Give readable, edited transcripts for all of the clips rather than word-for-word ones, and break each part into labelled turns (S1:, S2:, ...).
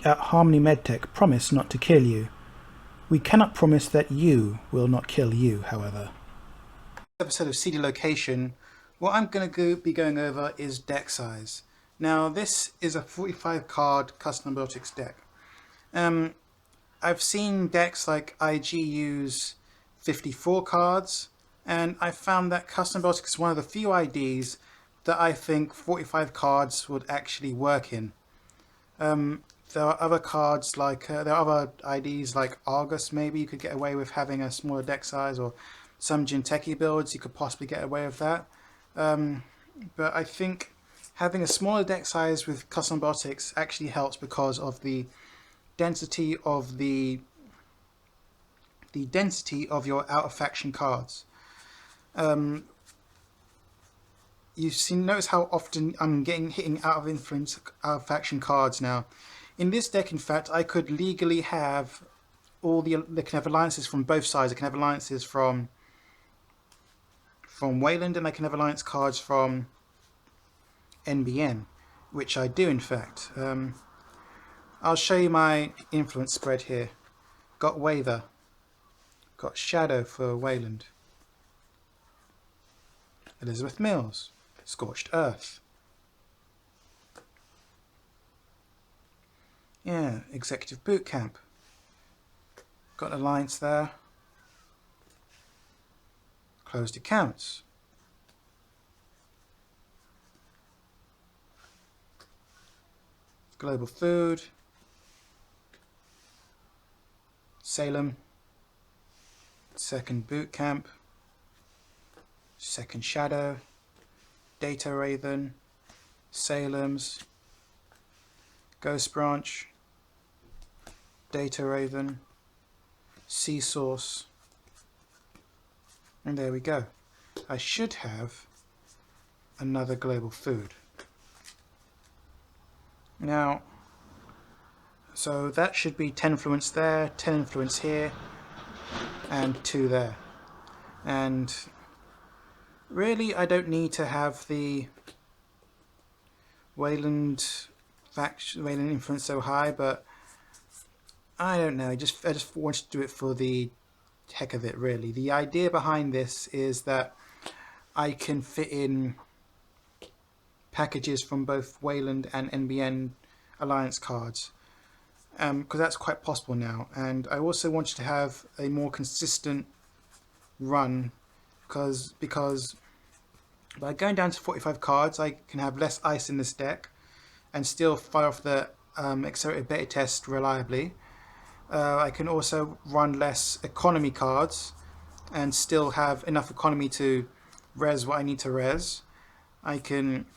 S1: at Harmony Medtech promise not to kill you. We cannot promise that you will not kill you, however. This episode of Seedy Location, what I'm going to be going over is deck size. Now, this is a 45 card custom Biotics deck. I've seen decks like IG use 54 cards, and I found that custom Biotics is one of the few IDs that I think 45 cards would actually work in. There are other cards like, there are other IDs like Argus, maybe you could get away with having a smaller deck size, or some Jinteki builds you could possibly get away with that. But I think having a smaller deck size with custom Biotics actually helps because of the density of your out of faction cards. Notice how often I'm hitting out of influence, out of faction cards now. In this deck, in fact, I could legally have they can have alliances from both sides. I can have alliances from Wayland, and I can have alliance cards from NBN, which I do in fact. I'll show you my influence spread here. Got Wather, got Shadow for Wayland, Elizabeth Mills, Scorched Earth. Yeah, Executive Boot Camp. Got an alliance there. Closed Accounts. Global Food. Salem. Second Boot Camp. Second Shadow. Data Raven. Salem's. Ghost Branch. Data Raven, Sea Source, and there we go. I should have another Global Food. Now, so that should be 10 influence there, 10 influence here, and 2 there. And really, I don't need to have the Wayland influence so high, but I don't know, I just wanted to do it for the heck of it, really. The idea behind this is that I can fit in packages from both Wayland and NBN alliance cards, because that's quite possible now. And I also wanted to have a more consistent run, because by going down to 45 cards, I can have less ice in this deck and still fire off the accelerated beta test reliably. I can also run less economy cards and still have enough economy to res what I need to res. I can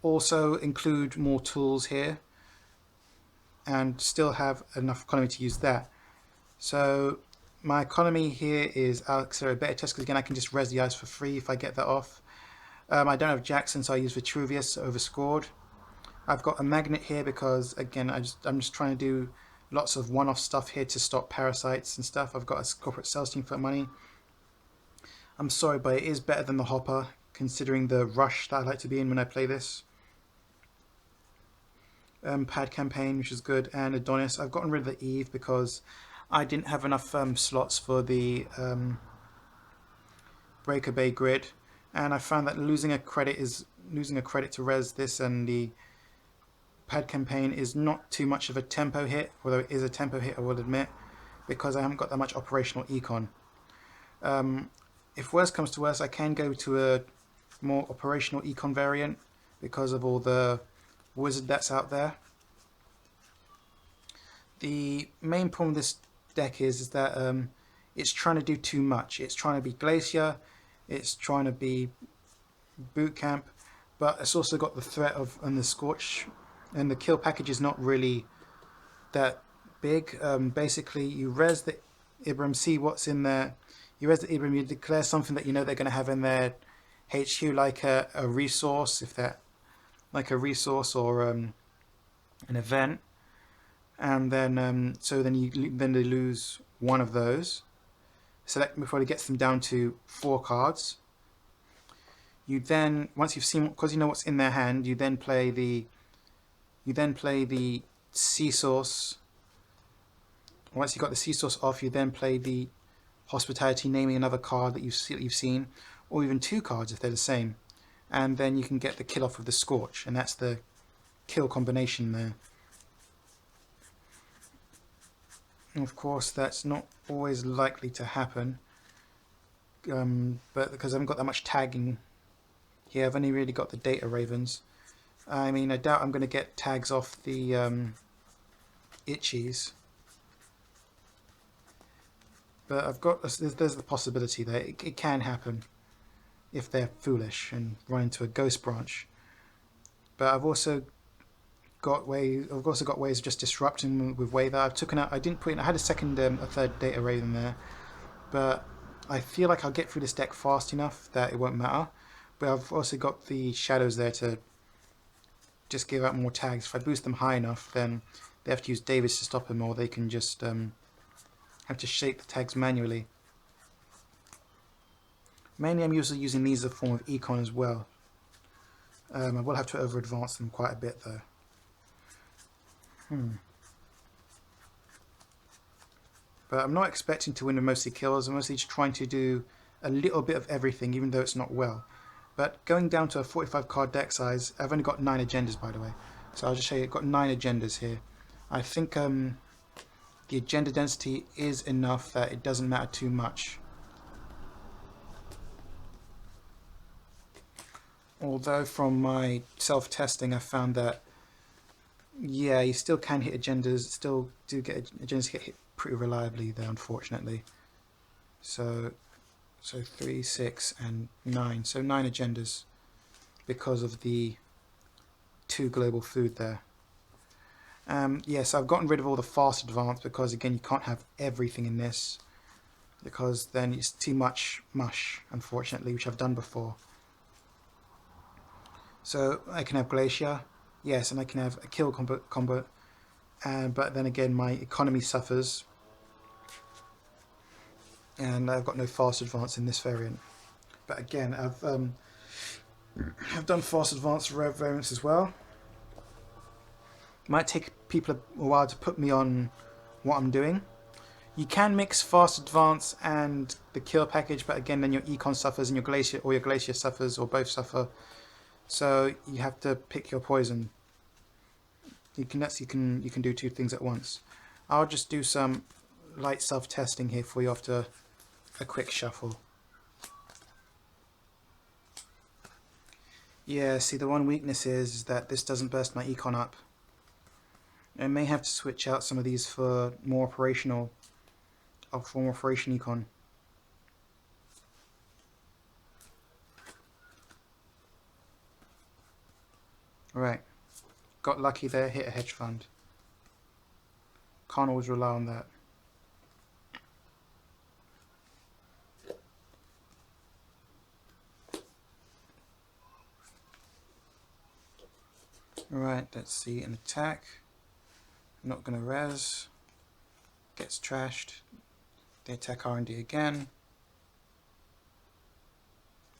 S1: also include more tools here and still have enough economy to use that. So my economy here is accelerated beta test, because again I can just res the ice for free if I get that off. I don't have Jackson, so I use Vitruvius over scored. I've got a magnet here because, again, I'm just trying to do lots of one-off stuff here to stop parasites and stuff. I've got a corporate sales team for money. I'm sorry, but it is better than the Hopper, considering the rush that I like to be in when I play this. Pad Campaign, which is good, and Adonis. I've gotten rid of the Eve because I didn't have enough slots for the Breaker Bay grid, and I found that losing a credit to res this, and the Pad Campaign is not too much of a tempo hit, although it is a tempo hit, I will admit, because I haven't got that much operational econ. If worse comes to worse, I can go to a more operational econ variant because of all the wizard that's out there. The main problem with this deck is that it's trying to do too much. It's trying to be Glacier, it's trying to be Boot Camp, but it's also got the threat of the Scorch, and the kill package is not really that big. Basically, you res the Ibram, see what's in there. You res the Ibram, you declare something that you know they're going to have in their HQ, like a resource, if that, like a resource or an event, and then then they lose one of those. So that probably gets them down to 4 cards. You then, once you've seen, because you know what's in their hand, you then play the You then play the sea source. Once you've got the sea source off, you then play the hospitality, naming another card that you've seen, or even two cards if they're the same. And then you can get the kill off of the Scorch, and that's the kill combination there. And of course, that's not always likely to happen, but because I haven't got that much tagging here, I've only really got the Data Ravens. I mean, I doubt I'm going to get tags off the Itchies, but I've got there's the possibility there. It can happen if they're foolish and run into a Ghost Branch. But I've also got ways of just disrupting with Wither. I've taken out. I didn't put in. I had a third Data Raven there, but I feel like I'll get through this deck fast enough that it won't matter. But I've also got the Shadows there to just give out more tags. If I boost them high enough, then they have to use Davis to stop them, or they can just have to shape the tags manually. Mainly I'm usually using these as a form of econ as well. I will have to over advance them quite a bit though. But I'm not expecting to win with mostly kills. I'm mostly just trying to do a little bit of everything, even though it's not well. But going down to a 45 card deck size, I've only got 9 agendas by the way. So I'll just show you, I've got 9 agendas here. I think the agenda density is enough that it doesn't matter too much. Although from my self-testing I found that, yeah, you still can hit agendas, still do get agendas get hit pretty reliably there, unfortunately. So 3, 6 and 9. So 9 agendas because of the 2 global food there. Yes, I've gotten rid of all the fast advance because again you can't have everything in this because then it's too much mush, unfortunately, which I've done before. So I can have Glacier, yes, and I can have a kill combo, but then again my economy suffers and I've got no fast advance in this variant. But again, I've done fast advance variants as well. Might take people a while to put me on what I'm doing. You can mix fast advance and the kill package, but again then your econ suffers and your glacier suffers, or both suffer. So you have to pick your poison. You can do 2 things at once. I'll just do some light self-testing here for you after a quick shuffle. Yeah, see, the one weakness is that this doesn't burst my econ up. I may have to switch out some of these for more operation econ. Right, got lucky there, hit a hedge fund. Can't always rely on that. Alright, let's see, an attack. Not gonna res. Gets trashed. They attack R&D again.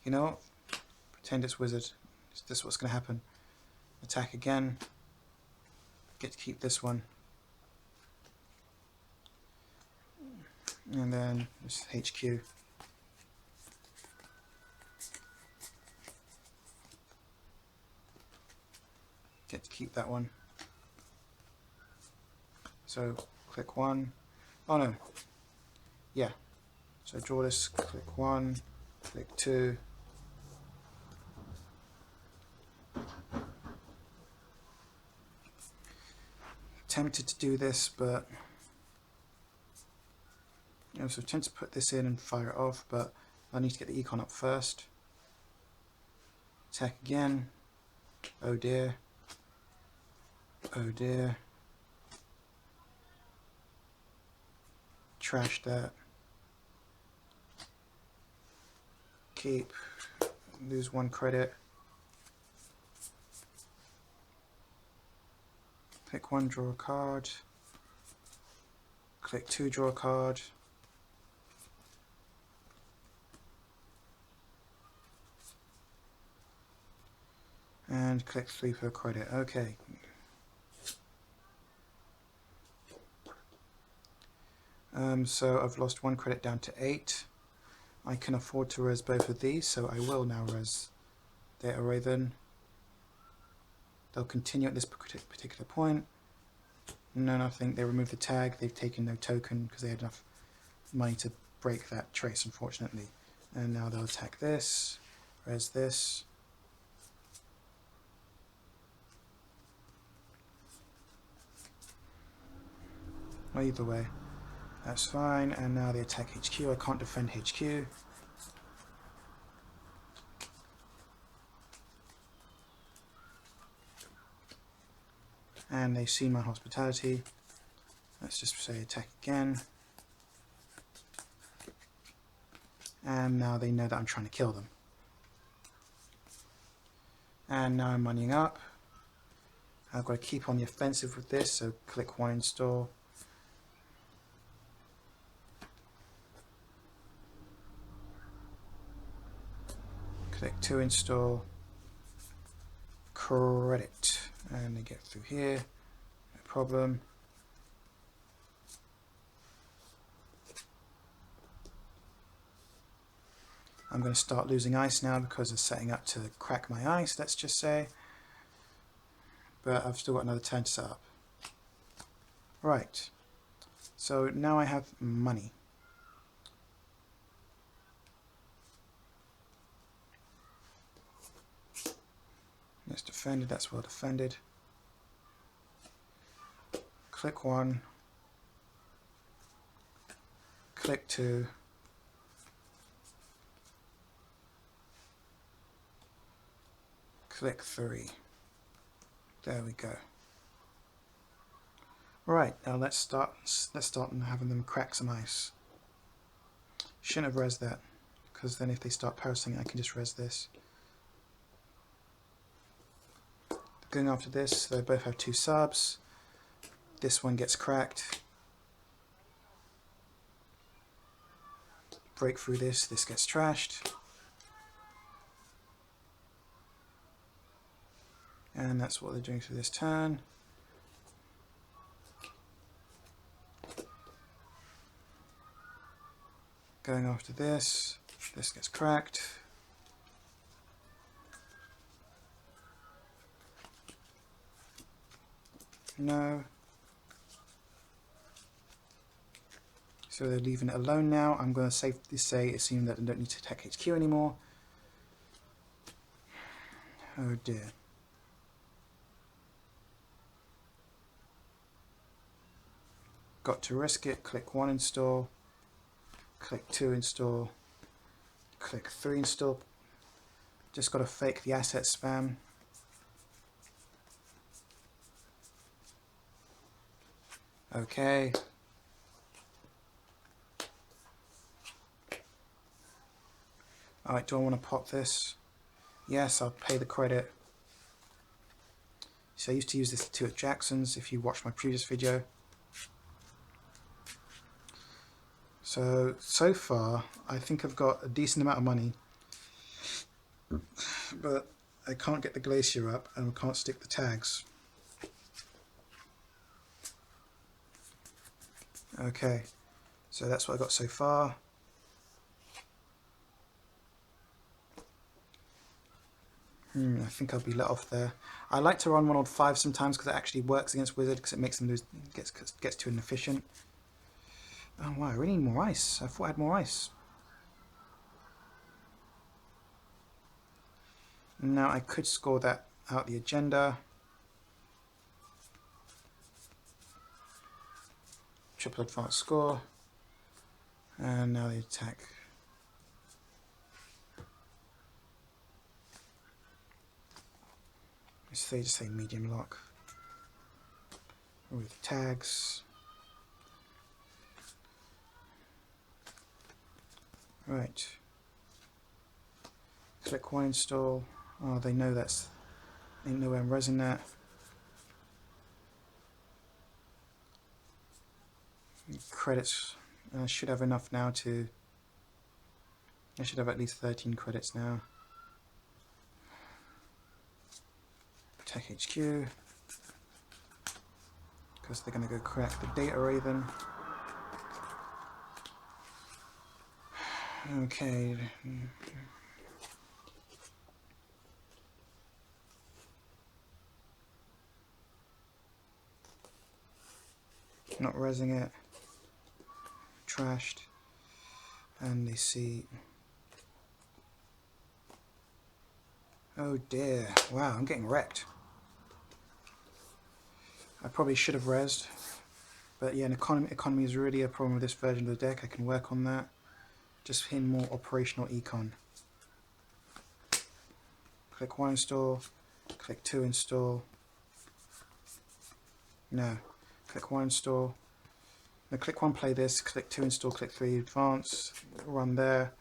S1: You know what? Pretend it's wizard. Is this what's gonna happen? Attack again. Get to keep this one. And then this HQ. Get to keep that one. So click 1. Oh no. Yeah. So draw this, click 1, click 2. Tempted to do this, but so tempted to put this in and fire it off, but I need to get the econ up first. Attack again. Oh dear. Oh dear. Trash that. Keep. Lose 1 credit. Click 1, draw a card. Click 2, draw a card. And click 3 per credit. Okay. So I've lost 1 credit down to 8. I can afford to res both of these, so I will now res Data Raven. They'll continue at this particular point. No, nothing. They removed the tag. They've taken no token because they had enough money to break that trace, unfortunately. And now they'll attack this, res this. Either way, that's fine. And now they attack HQ. I can't defend HQ. And they've seen my hospitality. Let's just say attack again. And now they know that I'm trying to kill them. And now I'm moneying up. I've got to keep on the offensive with this, so click 1 install. Click 2 install. Credit. And they get through here, no problem. I'm going to start losing ice now because of setting up to crack my ice, let's just say. But I've still got another turn to set up. Right, so now I have money. That's defended, that's well defended. Click 1, click 2, click 3. There we go. Right, now let's start having them crack some ice. Shouldn't have res that, because then if they start parasing, I can just res this. Going after this, they both have 2 subs. This one gets cracked. Break through this, this gets trashed. And that's what they're doing through this turn. Going after this, this gets cracked. No. So they're leaving it alone now. I'm going to safely say, assume that they don't need to attack HQ anymore. Oh dear. Got to risk it. Click 1 install. Click 2 install. Click 3 install. Just got to fake the asset spam. Okay. Alright, do I want to pop this? Yes, I'll pay the credit. So I used to use this too at Jackson's, if you watched my previous video. So far, I think I've got a decent amount of money. But I can't get the glacier up and we can't stick the tags. Okay, so that's what I got so far. I think I'll be let off there. I like to run 1 on 5 sometimes because it actually works against Wizard because it makes them lose, gets too inefficient. Oh wow, I really need more ice. I thought I had more ice. Now I could score that out the agenda. Triple advanced score. And now the attack. Just say medium lock. With tags. Right. Click 1 install. Oh, they know that's. They know where I'm resing that. Credits. I should have enough now to. I should have at least 13 credits now. Tech HQ. Because they're going to go crack the Data Raven. Okay. Not resing it. Trashed. And they see. Oh dear. Wow, I'm getting wrecked. I probably should have resed. But yeah, an economy is really a problem with this version of the deck. I can work on that. Just hitting more operational econ. Click 1 install. Click 2 install. No. Click 1 install. Now click 1 play this. Click 2 install. Click 3 advance. Run there.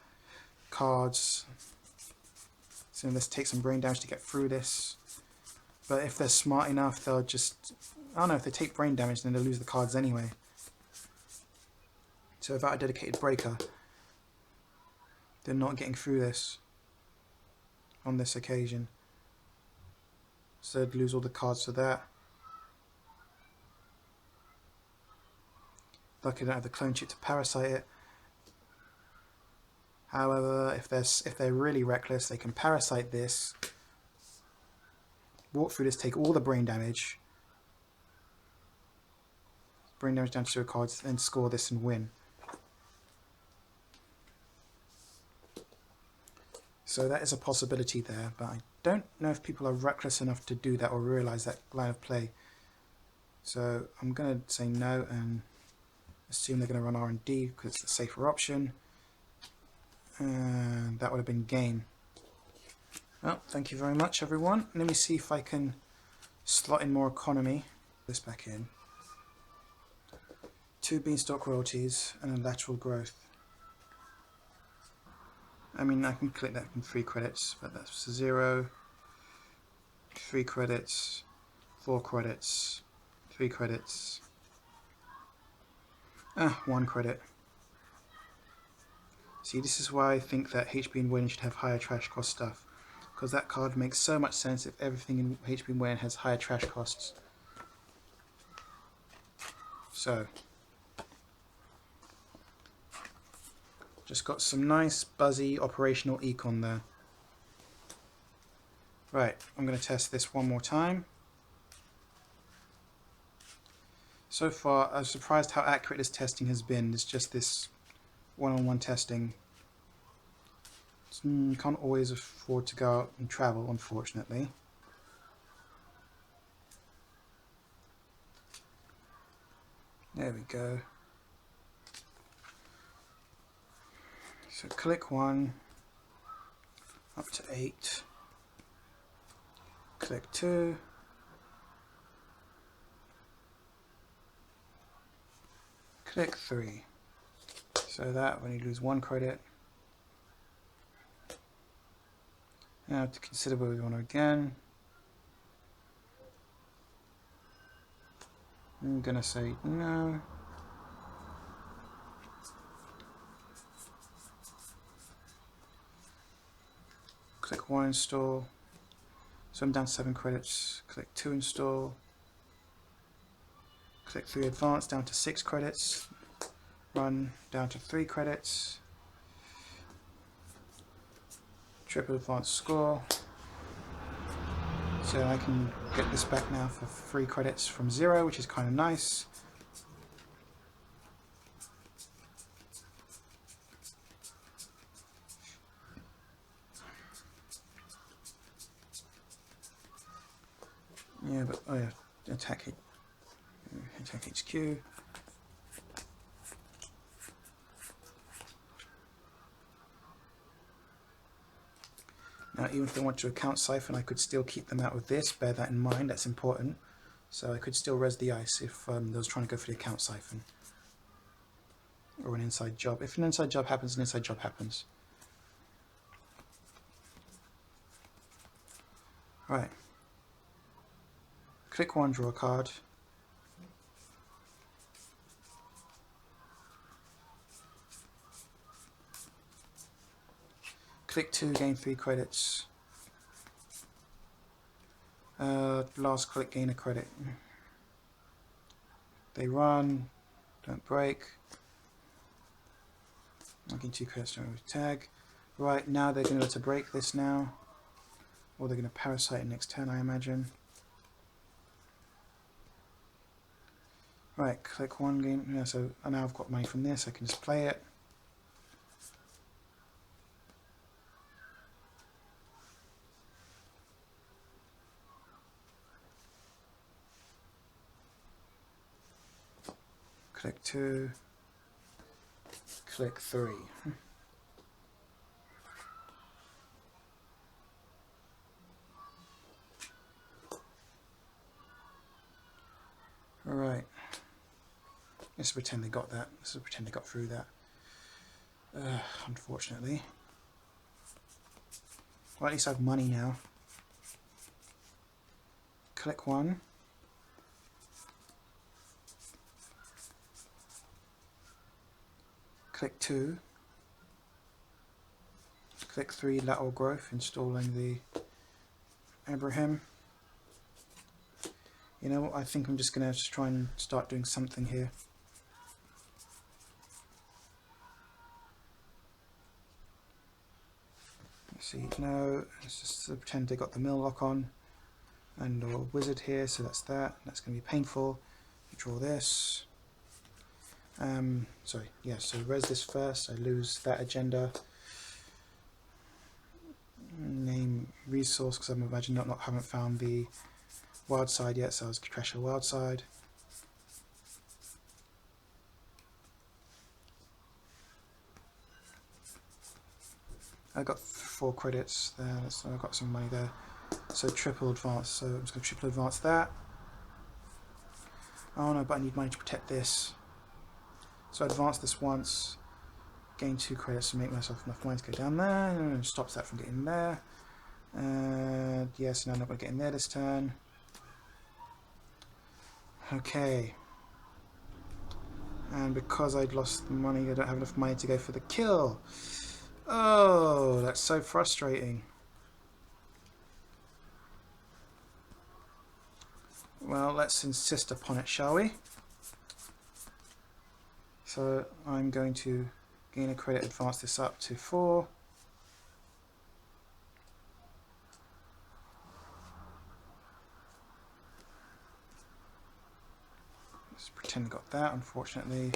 S1: Cards. So let's take some brain damage to get through this. But if they're smart enough, they'll just... I don't know, if they take brain damage, then they'll lose the cards anyway. So without a dedicated breaker, they're not getting through this on this occasion. So they'd lose all the cards for that. Lucky they don't have the clone chip to parasite it. However, if they're really reckless, they can parasite this, walk through this, take all the brain damage down to 0 cards, then score this and win. So that is a possibility there, but I don't know if people are reckless enough to do that or realise that line of play. So I'm going to say no and assume they're going to run R&D because it's the safer option. And that would have been game. Well, thank you very much everyone. Let me see if I can slot in more economy. This back in. 2 beanstalk royalties and a lateral growth. I mean, I can click that in 3 credits, but that's 0, 3 credits, 4 credits, 3 credits, 1 credit. See, this is why I think that HP and Wayne should have higher trash cost stuff, because that card makes so much sense if everything in HP and Wayne has higher trash costs. So, just got some nice buzzy operational econ there. Right, I'm going to test this one more time. So far, I'm surprised how accurate this testing has been. It's just this one-on-one testing. You can't always afford to go out and travel, unfortunately. There we go. So click 1, up to 8. Click 2. Click 3. So that when you lose 1 credit. Now to consider whether we want to again. I'm going to say no. Click 1 install. So I'm down to 7 credits. Click 2 install. Click 3 advance down to 6 credits. Run down to 3 credits. Triple advance score. So I can get this back now for 3 credits from 0, which is kind of nice. Yeah, but oh yeah, attack HQ. Now, even if they want to account siphon, I could still keep them out with this. Bear that in mind, that's important. So I could still res the ice if they was trying to go for the account siphon. Or an inside job. If an inside job happens, an inside job happens. Right. Click 1, draw a card. Click 2, gain 3 credits. Last click, gain a credit. They run, don't break. I'm getting 2 credits to remove tag. Right, now they're going to break this now. Or they're going to parasite it next turn, I imagine. Right, click one game. Yeah, so now I've got money from this, I can just play it. Click 2. Click 3. Alright. Let's pretend they got that. Let's pretend they got through that. Unfortunately. Well, at least I have money now. Click 1. Click 2. Click 3, lateral growth, installing the Abraham. You know what, I think I'm just going to try and start doing something here. Let's see, no, let's just pretend they got the mill lock on. And a wizard here, so that's that. That's going to be painful. Draw this. Sorry, yeah, so res this first. I lose that agenda. Name resource, because I'm imagining haven't found the wild side yet, so I was crash a wild side. I got 4 credits there, so I got some money there. So triple advance, so I'm just going to triple advance that. Oh no, but I need money to protect this. So I advance this once, gain 2 credits to make myself enough money to go down there, and stops that from getting there. Yes, no, I'm not going to get in there this turn. Okay. And because I'd lost the money, I don't have enough money to go for the kill. Oh, that's so frustrating. Well, let's insist upon it, shall we? So I'm going to gain a credit, advance this up to 4. Let's pretend I got that, unfortunately.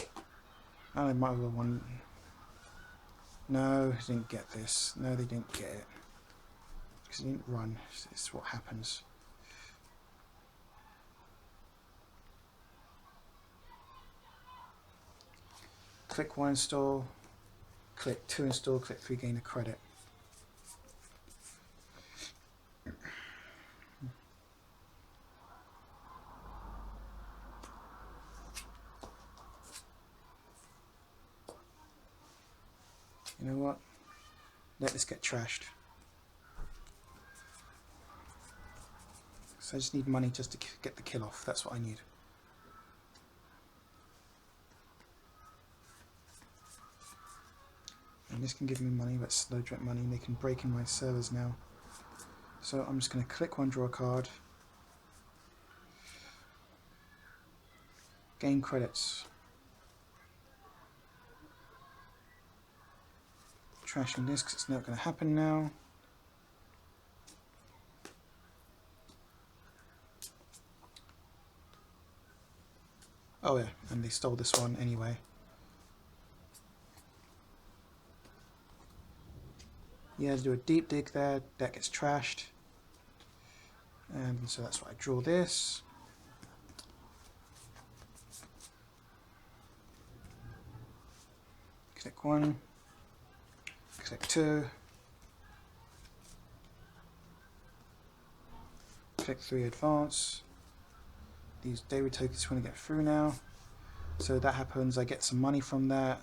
S1: Oh, they might have won. No, they didn't get this. No, they didn't get it. Because they didn't run. It's what happens. Click 1 install, click 2 install, click 3 gain a credit. You know what? Let this get trashed. So I just need money just to get the kill off. That's what I need. And this can give me money, but slow direct money, and they can break in my servers now. So I'm just going to click 1, draw a card. Gain credits. Trashing this because it's not going to happen now. Oh yeah, and they stole this one anyway. Yeah, do a deep dig there, that gets trashed. And so that's why I draw this. Click 1, click 2, click 3 advance. These daily tokens want to get through now. So that happens, I get some money from that.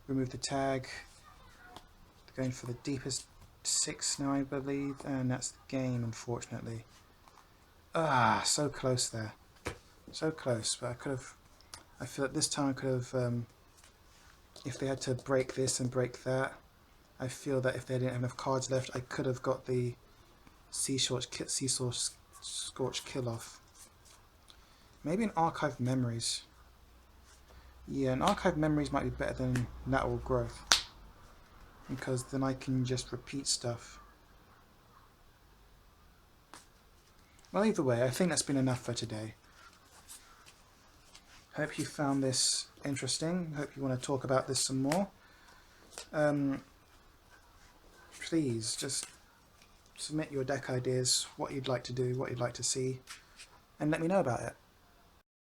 S1: Remove the tag. Going for the deepest 6 now, I believe, and that's the game, unfortunately. Ah, so close there. So close, but I could have. I feel like this time I could have. If they had to break this and break that, I feel that if they didn't have enough cards left, I could have got the Sea Scorch kill off. Maybe an Archive Memories. Yeah, and archive memories might be better than lateral growth, because then I can just repeat stuff. Well, either way, I think that's been enough for today. Hope you found this interesting. Hope you want to talk about this some more. Please just submit your deck ideas, what you'd like to do, what you'd like to see, and let me know about it.